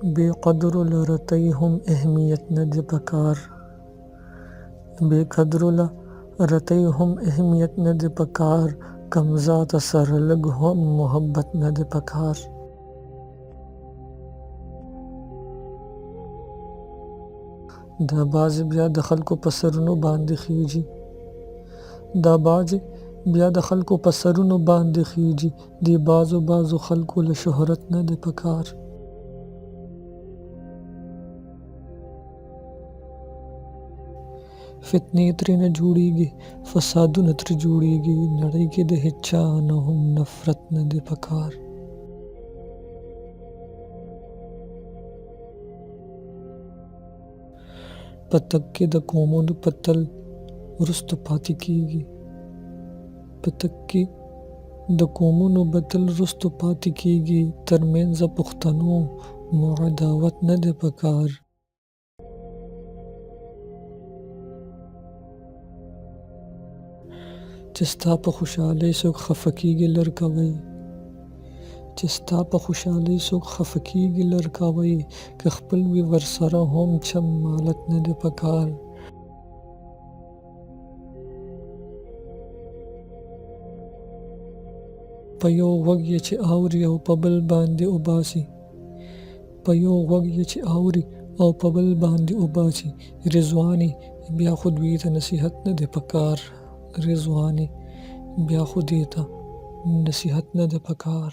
بے قدر لرتئی هم اهمیت نه دی پکار بے قدر لرتئی هم اهمیت نه دی پکار کم ذات سره لږ هم محبت نه دی پکار دا باز بیا د خلکو په سرونو باندې خیږي دا باز بیا د خلکو په سرونو باندې خیږي دی بازو خلکو له شهرت نه دی پکار فتنې ترېنه جوړیږي فسادونه ترې جوړیږي نړۍ کې د هیچا نه هم نفرت نه دی پکار په تګ کې د قومونو په تل وروسته پاتې کیږي په تګ کې د قومونو به تل وروسته پاتې کیږي ترمنځ پښتنو مو عداوت نه دی پکار چې ستا په خوشحالۍ څوک خفه کیږي لر کوئ چې ستا په خوشحالۍ څوک خفه کیږي لر کوئ که خپل وي ورسره هم چم مالت نه دی پکار په یو غوږ یې چې اوري او په بل باندې وباسي په یو غوږ یې چې اوري او په بل باندې وباسي رضواني بیا خو دوی ته نصیحت نه دی پکار رضواني بیا خو دې ته نصیحت نه دی پکار